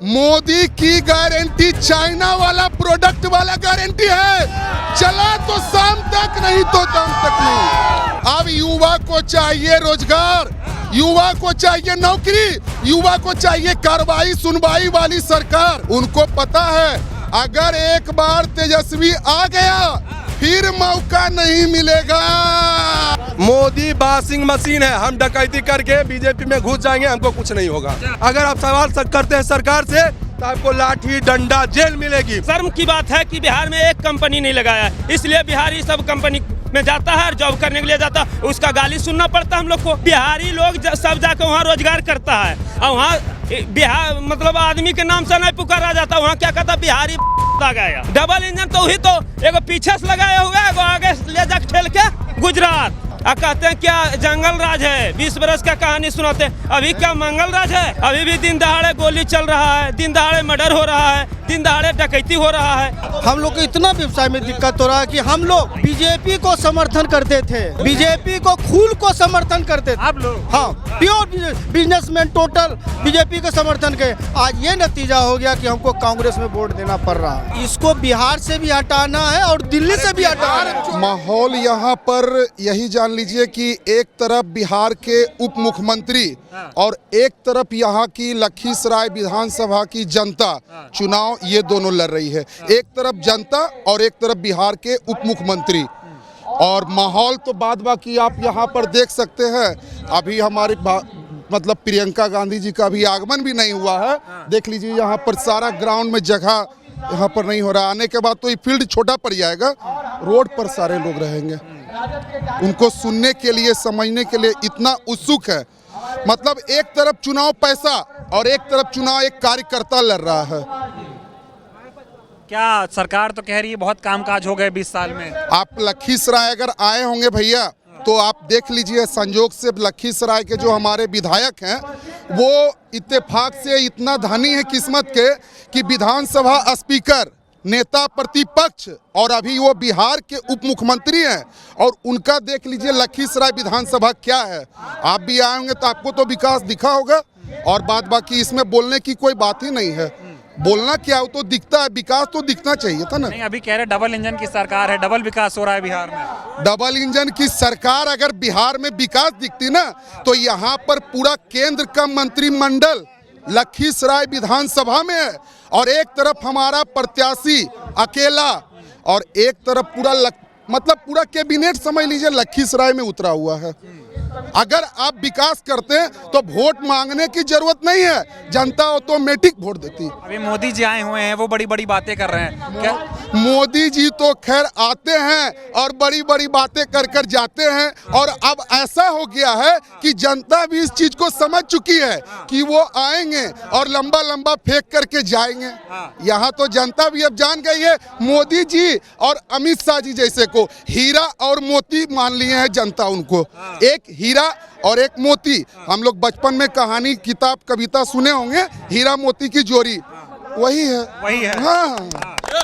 मोदी की guarantee China वाला product वाला गारंटी है, चला तो शाम तक, नहीं तो शाम तक नहीं। अब युवा को चाहिए रोजगार, युवा को चाहिए नौकरी, युवा को चाहिए कार्रवाई सुनवाई वाली सरकार। उनको पता है अगर एक बार तेजस्वी आ गया फिर मौका नहीं मिलेगा। मोदी वॉशिंग मशीन है, हम डकैती करके बीजेपी में घुस जाएंगे, हमको कुछ नहीं होगा। अगर आप सवाल करते हैं सरकार से तो आपको लाठी डंडा जेल मिलेगी। शर्म की बात है कि बिहार में एक कंपनी नहीं लगाया, इसलिए बिहारी सब कंपनी में जाता है और जॉब करने के लिए जाता है, उसका गाली सुनना पड़ता है हम लोग को। बिहारी लोग सब जाकर वहाँ रोजगार करता है और वहाँ बिहार मतलब आदमी के नाम से नहीं पुकारा जाता, वहाँ क्या कहता बिहारी आ गया। डबल इंजन तो ही तो एगो पीछे से लगाया हुआ है, एगो आगे ले जाकर ठेल के गुजरात। कहते हैं क्या जंगल राज है, 20 बरस का कहानी सुनाते हैं। अभी क्या मंगल राज है? अभी भी दिन दहाड़े गोली चल रहा है, दिन दहाड़े मर्डर हो रहा है, दिन दहाड़े डकैती हो रहा है। हम लोग को इतना व्यवसाय में दिक्कत हो रहा है कि हम लोग बीजेपी को समर्थन करते थे, बीजेपी को खूल को समर्थन करते थे। आप लोग हाँ प्योर बिजनेसमैन टोटल बीजेपी को समर्थन के, आज ये नतीजा हो गया कि हमको कांग्रेस में वोट देना पड़ रहा है। इसको बिहार से भी हटाना है और दिल्ली से भी हटाना है। माहौल यहाँ पर यही जान लीजिए कि एक तरफ बिहार के उप मुख्यमंत्री और एक तरफ यहाँ की लखीसराय विधानसभा की जनता चुनाव ये दोनों लड़ रही है। एक तरफ जनता और एक तरफ बिहार के उप मुख्यमंत्री। और माहौल तो बाद बाकी आप यहाँ पर देख सकते हैं। अभी हमारी मतलब प्रियंका गांधी जी का भी आगमन भी नहीं हुआ है। देख लीजिए यहाँ पर सारा ग्राउंड में जगह यहाँ पर नहीं हो रहा। आने के बाद तो ये फील्ड छोटा पड़ जाएगा, रोड पर सारे लोग रहेंगे। उनको सुनने के लिए समझने के लिए इतना उत्सुक है। मतलब एक तरफ चुनाव पैसा और एक तरफ चुनाव एक कार्यकर्ता लड़ रहा है। क्या सरकार तो कह रही है बहुत कामकाज हो गए 20 साल में। आप लखीसराय अगर आए होंगे भैया तो आप देख लीजिए, संजोग से लखीसराय के जो हमारे विधायक हैं वो इत्तेफाक से इतना धनी है किस्मत के कि विधानसभा स्पीकर, नेता प्रतिपक्ष और अभी वो बिहार के उप मुख्यमंत्री हैं। और उनका देख लीजिए लखीसराय विधानसभा क्या है। आप भी आए होंगे तो आपको तो विकास दिखा होगा। और बात बाकी इसमें बोलने की कोई बात ही नहीं है। बोलना क्या, वो तो दिखता है, विकास तो दिखना चाहिए था ना। नहीं, अभी कह रहे डबल इंजन की सरकार है, डबल विकास हो रहा है बिहार में। डबल इंजन की सरकार अगर बिहार में विकास दिखती ना तो यहाँ पर पूरा केंद्र का मंत्रिमंडल लखीसराय विधानसभा में है और एक तरफ हमारा प्रत्याशी अकेला और एक तरफ पूरा मतलब पूरा कैबिनेट समझ लीजिए लखीसराय में उतरा हुआ है। अगर आप विकास करते हैं तो वोट मांगने की जरूरत नहीं है, जनता ऑटोमेटिक वोट देती है। अभी मोदी जी आए हुए हैं, वो बड़ी बड़ी बातें कर रहे हैं। क्या मोदी जी तो खैर आते हैं और बड़ी बड़ी बातें कर कर जाते हैं। और अब ऐसा हो गया है कि जनता भी इस चीज को समझ चुकी है कि वो आएंगे और लंबा लंबा फेंक करके जाएंगे। यहाँ तो जनता भी अब जान गई है, मोदी जी और अमित शाह जी जैसे को हीरा और मोती मान लिए हैं जनता उनको। एक हीरा और एक मोती। हम लोग बचपन में कहानी किताब कविता सुने होंगे, हीरा मोती की जोड़ी वही है। हाँ,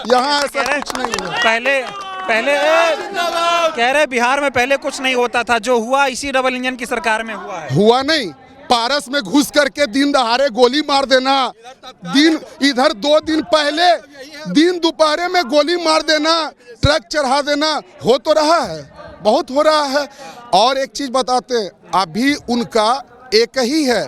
यहाँ ऐसा कुछ नहीं है। पहले कह रहे बिहार में पहले कुछ नहीं होता था, जो हुआ इसी डबल इंजन की सरकार में हुआ है। हुआ नहीं, पारस में घुस करके दिन दहाड़े गोली मार देना, दिन इधर 2 दिन पहले दिन दोपहर में गोली मार देना, ट्रक चढ़ा देना, हो तो रहा है, बहुत हो रहा है। और एक चीज बताते हैं, अभी उनका एक ही है,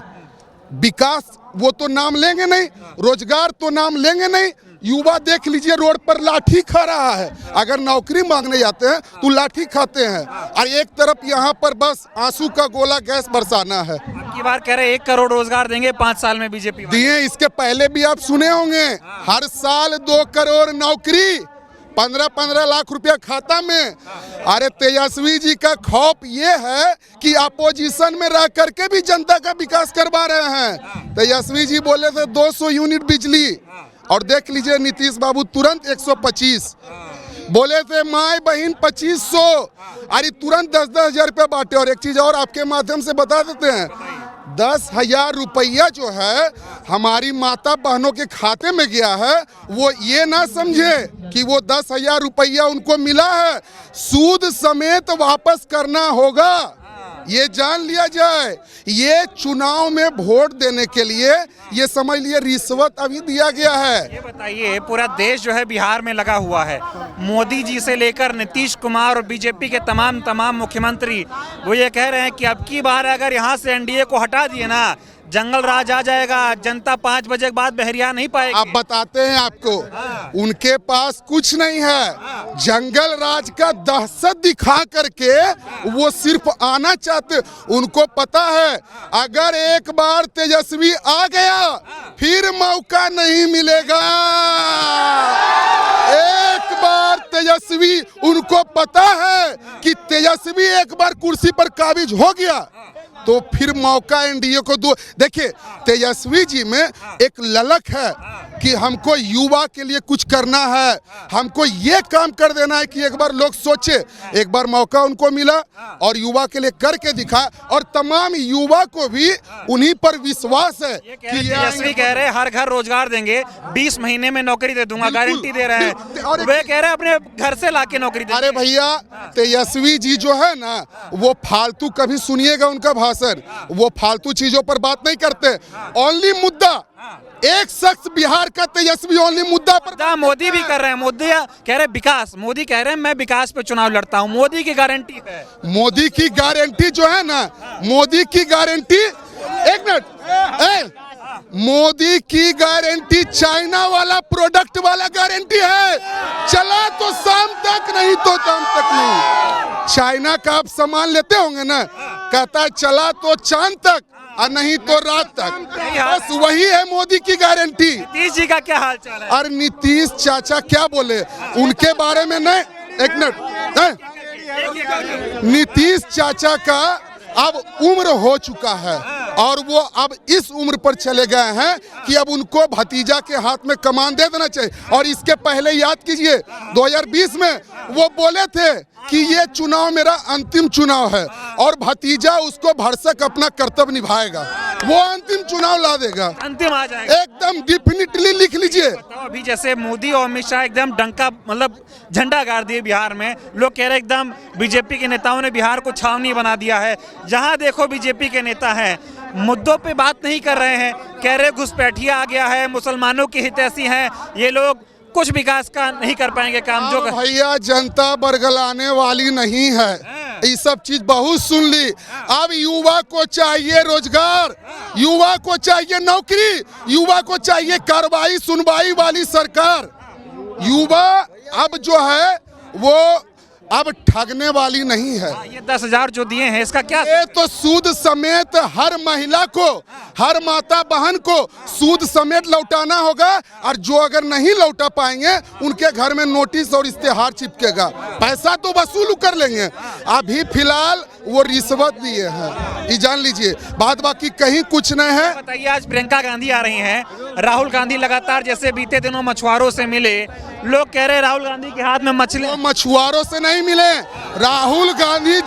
विकास वो तो नाम लेंगे नहीं, रोजगार तो नाम लेंगे नहीं। युवा देख लीजिए रोड पर लाठी खा रहा है। अगर नौकरी मांगने जाते हैं तो लाठी खाते हैं। और एक तरफ यहाँ पर बस आंसू का गोला गैस बरसाना है। की बार कह रहे 1 करोड़ रोजगार देंगे 5 साल में बीजेपी दिए। इसके पहले भी आप सुने होंगे, हर साल 2 करोड़ नौकरी, 15-15 लाख रुपया खाता में। अरे तेजस्वी जी का खौफ ये है कि अपोजिशन में रह करके भी जनता का विकास करवा रहे हैं। तेजस्वी जी बोले थे 200 यूनिट बिजली और देख लीजिए नीतीश बाबू तुरंत 125। बोले थे माई बहन 2500, अरे तुरंत 10-10 हजार रुपया बांटे। और एक चीज और आपके माध्यम से बता देते हैं, 10,000 रुपया जो है हमारी माता बहनों के खाते में गया है, वो ये ना समझे कि वो 10,000 रुपया उनको मिला है, सूद समेत वापस करना होगा। ये जान लिया जाए, ये चुनाव में वोट देने के लिए ये समझ लिए रिश्वत अभी दिया गया है। ये बताइए, पूरा देश जो है बिहार में लगा हुआ है। मोदी जी से लेकर नीतीश कुमार और बीजेपी के तमाम मुख्यमंत्री वो ये कह रहे हैं कि अब की बार अगर यहाँ से एनडीए को हटा दिए ना, जंगल राज आ जाएगा, जनता 5 बजे के बाद बहरिया नहीं पाएगी। आप बताते हैं आपको, उनके पास कुछ नहीं है, जंगल राज का दहशत दिखा करके वो सिर्फ आना चाहते। उनको पता है अगर एक बार तेजस्वी आ गया फिर मौका नहीं मिलेगा। एक बार तेजस्वी, उनको पता है कि तेजस्वी एक बार कुर्सी पर काबिज हो गया तो फिर मौका एनडीए को दो। देखिए, तेजस्वी जी में एक ललक है कि हमको युवा के लिए कुछ करना है, हमको ये काम कर देना है कि एक बार लोग सोचे। एक बार मौका उनको मिला और युवा के लिए करके दिखा, और तमाम युवा को भी उन्हीं पर विश्वास है कि तेजस्वी कह रहे हैं हर घर रोजगार देंगे, 20 महीने में नौकरी दे दूंगा, गारंटी दे रहे हैं। और वे कह रहे हैं अपने घर से लाके नौकरी देंगे। अरे भैया, तेजस्वी जी जो है ना, वो फालतू, कभी सुनिएगा उनका भाषण, वो फालतू चीजों पर बात नहीं करते। ओनली मुद्दा, एक शख्स बिहार का तेजस्वी ओनली मुद्दा पर। मोदी भी कर रहे हैं, मोदी कह रहे विकास, मोदी कह रहे हैं मैं विकास पे चुनाव लड़ता हूं। मोदी की गारंटी है, मोदी की गारंटी जो है ना, मोदी की गारंटी, एक मिनट, मोदी की गारंटी चाइना वाला प्रोडक्ट वाला गारंटी है। चला तो शाम तक, नहीं तो शाम तक नहीं। चाइना का आप सामान लेते होंगे ना, कहता है चला तो चांद तक और नहीं तो रात तक। बस वही है मोदी की गारंटी। नीतीश जी का क्या हाल चाल है? और नीतीश चाचा क्या बोले उनके बारे में नहीं, एक मिनट, नीतीश चाचा का अब उम्र हो चुका है और वो अब इस उम्र पर चले गए हैं कि अब उनको भतीजा के हाथ में कमान दे देना चाहिए। और इसके पहले याद कीजिए 2020 में वो बोले थे कि ये चुनाव मेरा अंतिम चुनाव है और भतीजा उसको भरसक अपना कर्तव्य निभाएगा, वो अंतिम चुनाव ला देगा, अंतिम आ जाएगा एकदम डेफिनेटली, लिख लीजिए। तो अभी जैसे मोदी और अमित शाह एकदम डंका, मतलब झंडा गाड़ दिए बिहार में। लोग कह रहे एकदम बीजेपी के नेताओं ने बिहार को छावनी बना दिया है। जहां देखो बीजेपी के नेता हैं, मुद्दों पे बात नहीं कर रहे हैं, कह रहे घुसपैठिया आ गया है, मुसलमानों की हितैषी हैं ये लोग, कुछ विकास का नहीं कर पाएंगे काम। जो भैया, जनता बरगलाने वाली नहीं है, ये सब चीज बहुत सुन ली। अब युवा को चाहिए रोजगार, युवा को चाहिए नौकरी, युवा को चाहिए कार्रवाई सुनवाई वाली सरकार। युवा अब जो है वो अब ठगने वाली नहीं है। ये 10,000 जो दिए हैं इसका क्या? ये तो सूद समेत हर महिला को, हर माता बहन को सूद समेत लौटाना होगा, और जो अगर नहीं लौटा पाएंगे उनके घर में नोटिस और इश्तेहार चिपकेगा। पैसा तो वसूल कर लेंगे, अभी फिलहाल वो रिश्वत दिए हैं, ये जान लीजिए। बात बाकी कहीं कुछ नहीं है। बताइए, आज प्रियंका गांधी आ रही हैं, राहुल गांधी लगातार जैसे बीते दिनों मछुआरों से मिले, लोग कह रहे राहुल गांधी के हाथ में मछली। तो मछुआरों से नहीं मिले, राहुल गांधी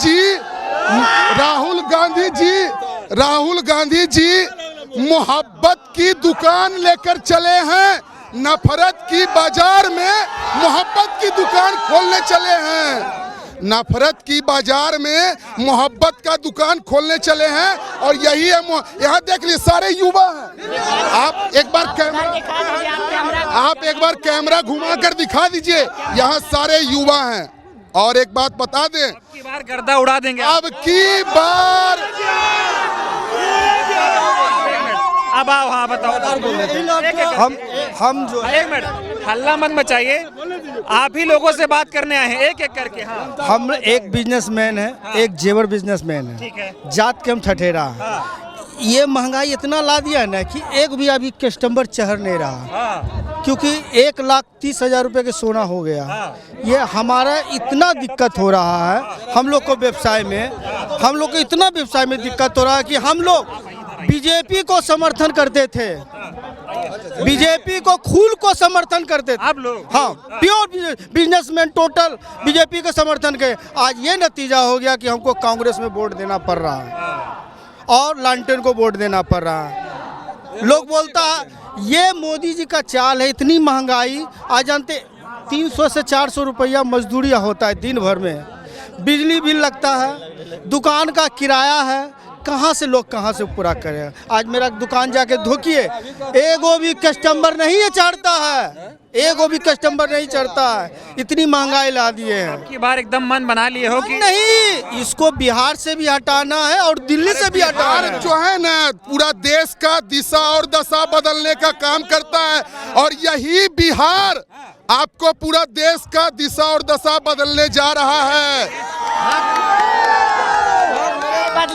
जी मोहब्बत की दुकान लेकर चले हैं, नफरत की बाजार में मोहब्बत की दुकान खोलने चले हैं। नफरत की बाजार में मोहब्बत का दुकान खोलने चले हैं, और यही है। यहाँ देख लीजिए सारे युवा हैं। आप एक बार कैमरा घुमा कर दिखा दीजिए, यहाँ सारे युवा हैं। और एक बात बता दें, अब की बार गर्दा उड़ा देंगे। अब की बार अब आओ, हाँ बताओ। हम जो एक मिनट, हल्ला मत मचाइए, आप ही लोगों से बात करने आए हैं एक एक करके। हाँ, हम एक बिजनेसमैन है, एक जेवर बिजनेसमैन है, ठीक है। जात के हम ठठेरा है। ये महंगाई इतना ला दिया है ना कि एक भी अभी कस्टमर चढ़ नहीं रहा, क्योंकि 1,30,000 रुपए के सोना हो गया। ये हमारा इतना दिक्कत हो रहा है, हम लोग को व्यवसाय में, हम लोग को इतना व्यवसाय में दिक्कत हो रहा है कि हम लोग बीजेपी को समर्थन करते थे, बीजेपी को खूल को समर्थन करते थे। आप लोग? हाँ, प्योर बिजनेसमैन टोटल बीजेपी का समर्थन के। आज ये नतीजा हो गया कि हमको कांग्रेस में वोट देना पड़ रहा है और लालटेन को वोट देना पड़ रहा है। लोग बोलता है ये मोदी जी का चाल है, इतनी महंगाई। आज जानते 300 से 400 रुपया मजदूरी होता है दिन भर में। बिजली बिल लगता है, दुकान का किराया है, कहाँ से लोग कहाँ से पूरा करें। आज मेरा दुकान जाके धोखिए, एगो भी कस्टमर नहीं चढ़ता है, एगो भी कस्टमर नहीं चढ़ता है, इतनी महंगाई ला दिए हैं। की बार एकदम मन बना लिए हो कि नहीं, इसको बिहार से भी हटाना है और दिल्ली से भी हटाना बिहार है। जो है ना पूरा देश का दिशा और दशा बदलने का काम करता है, और यही बिहार आपको पूरा देश का दिशा और दशा बदलने जा रहा है।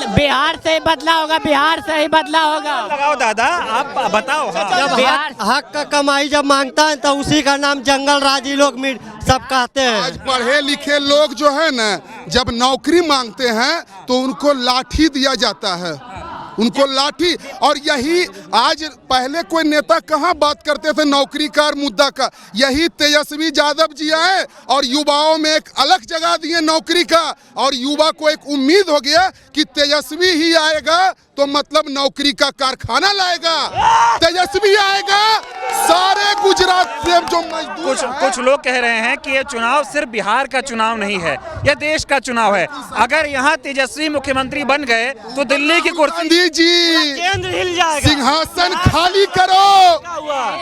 बिहार से ही बदला होगा, बिहार से ही बदला होगा। लगाओ दादा, आप बताओ। हाँ। जब बिहार हक का कमाई जब मांगता है तो उसी का नाम जंगल राजी लोग सब कहते हैं। आज पढ़े लिखे लोग जो है ना जब नौकरी मांगते हैं तो उनको लाठी दिया जाता है, उनको लाठी। और यही आज पहले कोई नेता कहाँ बात करते थे नौकरी का और मुद्दा का, यही तेजस्वी यादव जी आए और युवाओं में एक अलग जगह दिए नौकरी का, और युवा को एक उम्मीद हो गया कि तेजस्वी ही आएगा तो मतलब नौकरी का कारखाना लाएगा, तेजस्वी आएगा सारे गुजरात से जो मजदूर कुछ लोग कह रहे हैं कि ये चुनाव सिर्फ बिहार का चुनाव नहीं है, यह देश का चुनाव है। अगर यहाँ तेजस्वी मुख्यमंत्री बन गए तो दिल्ली की कुर्सी गांधी जी केंद्र हिल जाएगा। सिंहासन खाली करो,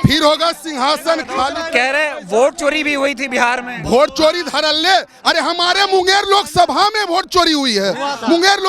फिर होगा सिंहासन खाली। कह रहे वोट चोरी भी हुई थी बिहार में। वोट चोरी धड़ल्ले, अरे हमारे मुंगेर लोकसभा में वोट चोरी हुई है, मुंगेर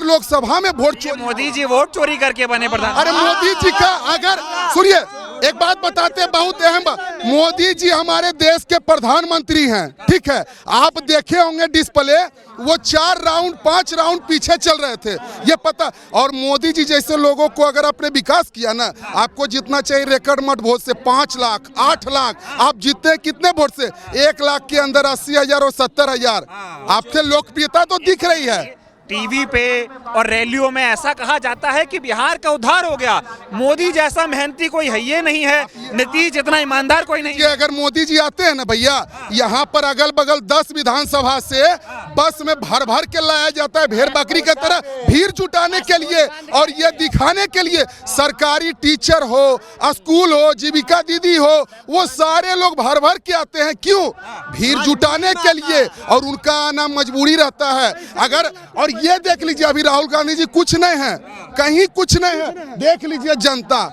लोकसभा में वोट चोरी। मोदी जी वोट चोरी करके बने प्रधान। अरे मोदी जी का अगर सुनिए एक बात बताते हैं, बहुत अहम बात, मोदी जी हमारे देश के प्रधानमंत्री हैं, ठीक है। आप देखे होंगे डिस्प्ले, वो 4 राउंड 5 राउंड पीछे चल रहे थे, ये पता। और मोदी जी जैसे लोगों को अगर आपने विकास किया ना, आपको जितना चाहिए रिकॉर्ड मत वोट से 5 लाख 8 लाख आप जीतते हैं कितने वोट से? 1 लाख के अंदर 80,000 और 70,000 आपसे लोकप्रियता तो दिख रही है। टीवी पे और रैलियों में ऐसा कहा जाता है कि बिहार का उद्धार हो गया, मोदी जैसा मेहनती कोई है ये नहीं है, नीतीश जितना ईमानदार कोई नहीं ये अगर मोदी जी आते हैं ना भैया, यहाँ पर अगल बगल 10 विधानसभा से बस में भर भर के लाया जाता है, भेड़ बकरी की तरह भीड़ जुटाने के लिए, और ये दिखाने के लिए सरकारी टीचर हो, स्कूल हो, जीविका दीदी हो, वो सारे लोग भर भर के आते हैं। क्यों? भीड़ जुटाने के लिए, और उनका आना मजबूरी रहता है। अगर और ये देख लीजिए अभी राहुल गांधी जी कुछ नहीं है, कहीं कुछ नहीं है, देख लीजिए जनता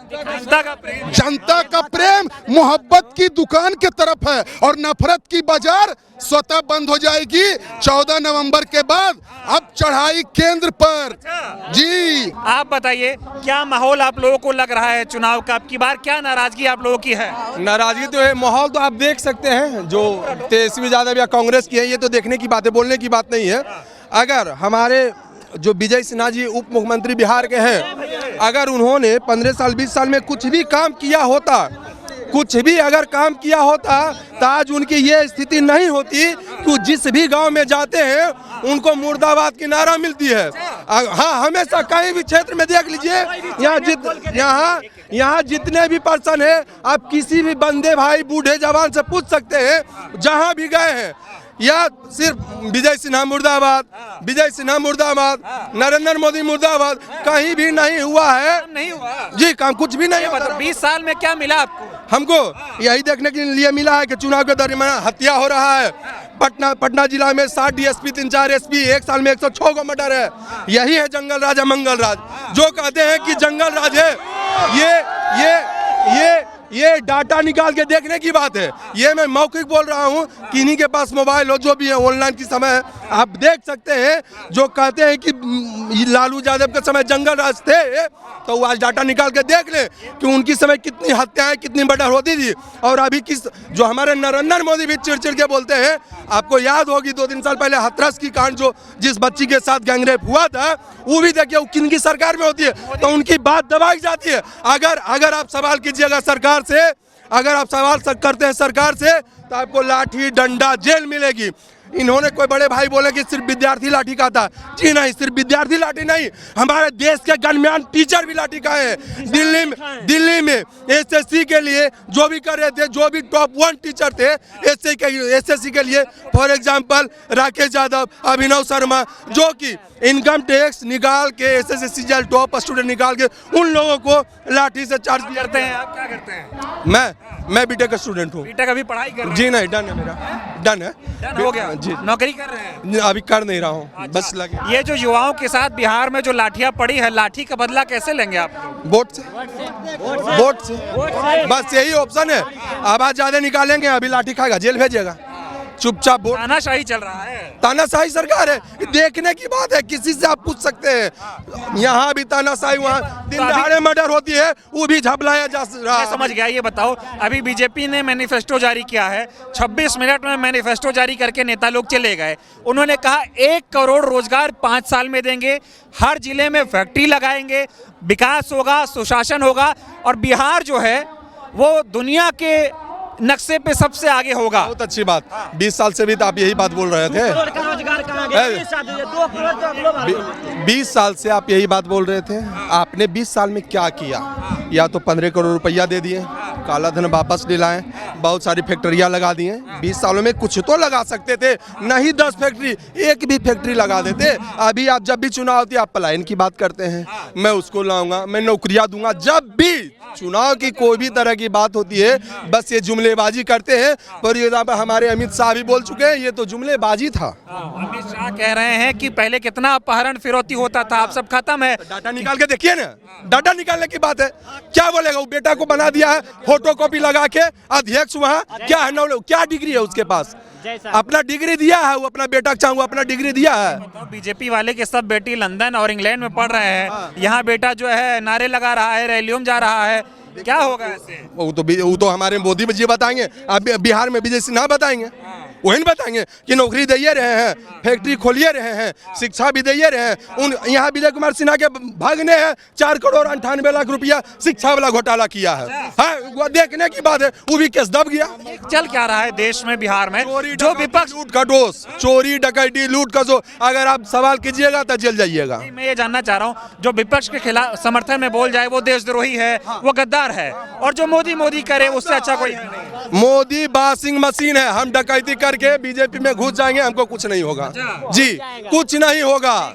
का प्रेम मोहब्बत की दुकान के तरफ है, और नफरत की बाजार स्वतः बंद हो जाएगी 14 नवंबर के बाद। अब चढ़ाई केंद्र पर। जी आप बताइए क्या माहौल आप लोगों को लग रहा है चुनाव का? अब की बार क्या नाराजगी आप लोगों की है? नाराजगी तो है, माहौल तो आप देख सकते हैं जो तेजस्वी यादव या कांग्रेस की है, ये तो देखने की बात है, बोलने की बात नहीं है। अगर हमारे जो विजय सिन्हा जी उप मुख्यमंत्री बिहार के हैं, अगर उन्होंने 15 साल 20 साल में कुछ भी काम किया होता, कुछ भी अगर काम किया होता तो आज उनकी ये स्थिति नहीं होती कि जिस भी गांव में जाते हैं उनको मुर्दाबाद की नारा मिलती है। हाँ, हमेशा कहीं भी क्षेत्र में देख लीजिए, यहाँ जितने भी पर्सन है, आप किसी भी बंदे भाई बूढ़े जवान से पूछ सकते हैं, जहाँ भी गए हैं, या सिर्फ विजय सिन्हा मुर्दाबाद, विजय सिन्हा मुर्दाबाद, नरेंद्र मोदी मुर्दाबाद, कहीं भी नहीं हुआ है। नहीं हुआ जी, काम कुछ भी नहीं हुआ। 20 साल में क्या मिला आपको? हमको यही देखने के लिए मिला है कि चुनाव के दरमियान हत्या हो रहा है। पटना जिला में 60 DSP 3-4 SP, एक साल में 106 को मर्डर है। यही है जंगल राज, मंगल राज। जो कहते हैं कि जंगल राज है, ये डाटा निकाल के देखने की बात है। ये मैं मौखिक बोल रहा हूँ, किन्हीं के पास मोबाइल हो, जो भी है ऑनलाइन की समय है, आप देख सकते हैं। जो कहते हैं कि लालू यादव के समय जंगल राज थे, तो वो आज डाटा निकाल के देख ले कि उनकी समय कितनी हत्याएं, कितनी मर्डर होती थी। और अभी किस जो हमारे नरेंद्र मोदी भी चिड़ के बोलते हैं, आपको याद होगी 2-3 साल पहले हाथरस की कांड, जो जिस बच्ची के साथ गैंगरेप हुआ था, वो भी देखिए किनकी सरकार में होती है, तो उनकी बात दबाई जाती है। अगर आप सवाल कीजिएगा सरकार से, अगर आप सवाल करते हैं सरकार से, तो आपको लाठी डंडा जेल मिलेगी। इन्होंने कोई बड़े भाई बोले कि सिर्फ विद्यार्थी लाठी का था। जी नहीं, सिर्फ विद्यार्थी लाठी नहीं, हमारे देश के गणमान्य टीचर भी लाठी का है। दिल्ली में SSC के लिए जो भी कर रहे थे, जो भी टॉप 1 टीचर थे SSC के लिए, फॉर एग्जाम्पल राकेश यादव, अभिनव शर्मा, जो कि इनकम टैक्स निकाल के SSC टॉप स्टूडेंट निकाल के उन लोगों को लाठी से चार्ज करते हैं। आप क्या करते हैं? मैं बीटेक का स्टूडेंट हूँ। बीटेक अभी पढ़ाई कर रहे हैं? जी नहीं, डन है मेरा। डन है। डन हो गया जी, नौकरी कर रहे हैं। अभी कर नहीं रहा हूँ, बस लगे। ये जो युवाओं के साथ बिहार में जो लाठियां पड़ी है, लाठी का बदला कैसे लेंगे आप लोग? वोट से, वोट से, बस यही ऑप्शन है। आवाज ज्यादा निकालेंगे, अभी लाठी खाएगा, जेल भेजेगा। चुपचाप वोट। तानाशाही चल रहा है। तानाशाही सरकार है, देखने की बात है, किसी से आप पूछ सकते हैं। यहाँ भी तानाशाही, वहाँ दिन दहाड़े मर्डर होती है, वो भी झपलाया जा रहा मैं है। समझ गया। ये बताओ, अभी बीजेपी ने मैनिफेस्टो जारी किया है, 26 मिनट में मैनिफेस्टो जारी करके नेता लोग चले गए। उन्होंने कहा 1 करोड़ रोजगार 5 साल में देंगे, हर जिले में फैक्ट्री लगाएंगे, विकास होगा, सुशासन होगा, और बिहार जो है वो दुनिया के नक्शे पे सबसे आगे होगा। बहुत अच्छी बात। 20 साल से भी तो आप यही बात बोल रहे थे। 20 साल से आप यही बात बोल रहे थे। आपने 20 साल में क्या किया? या तो 15 करोड़ रुपया दे दिए, काला धन वापस दिलाएं, बहुत सारी फैक्ट्रियां लगा दिए। 20 सालों में कुछ तो लगा सकते थे, नहीं 10 फैक्ट्री, एक भी फैक्ट्री लगा देते। अभी आप जब भी चुनाव होती है, आप पलायन की बात करते हैं, मैं उसको लाऊंगा, मैं नौकरियां दूंगा। जब भी चुनाव की कोई भी तरह की बात होती है, बस ये जुमलेबाजी करते हैं। पर ये हमारे अमित शाह भी बोल चुके हैं, ये तो जुमलेबाजी था। अमित शाह कह रहे हैं कि पहले कितना अपहरण फिरौती होता था, अब सब खत्म है। डाटा निकाल के देखिए ना, डाटा निकालने की बात है। क्या बोलेगा? वो बेटा को बना दिया है, फोटोकॉपी लगा के अध्यक्ष, वहाँ क्या है, क्या डिग्री है उसके पास? अपना डिग्री दिया है, वो अपना बेटा चाहूँ अपना डिग्री दिया है। तो बीजेपी वाले के सब बेटी लंदन और इंग्लैंड में पढ़ रहे हैं, यहाँ बेटा जो है नारे लगा रहा है, रैलियों में जा रहा है, क्या होगा ऐसे? वो तो हमारे मोदी जी बताएंगे। अब बिहार में विजय सिन्हा बताएंगे, वही बताएंगे कि नौकरी दिए रहे हैं, फैक्ट्री खोलिए रहे हैं, शिक्षा भी दिए रहे हैं। उन यहाँ विजय कुमार सिन्हा के भागने हैं 4 करोड़ 98 लाख रुपया शिक्षा वाला घोटाला किया है। हाँ, वो देखने की बात है, वो भी केस दब गया। चल क्या रहा है देश में, बिहार में जो विपक्ष लूट का दोष, चोरी डकैती लूट का दोष, अगर आप सवाल कीजिएगा तो जेल जाइएगा। मैं ये जानना चाह रहा हूँ, जो विपक्ष के खिलाफ समर्थन में बोल जाए वो देशद्रोही है, वो गद्दार है, और जो मोदी करे उससे अच्छा कोई है नहीं। मोदी वॉशिंग मशीन है। हम डकैती करके बीजेपी में घुस जाएंगे, हमको कुछ नहीं होगा जी, कुछ नहीं होगा।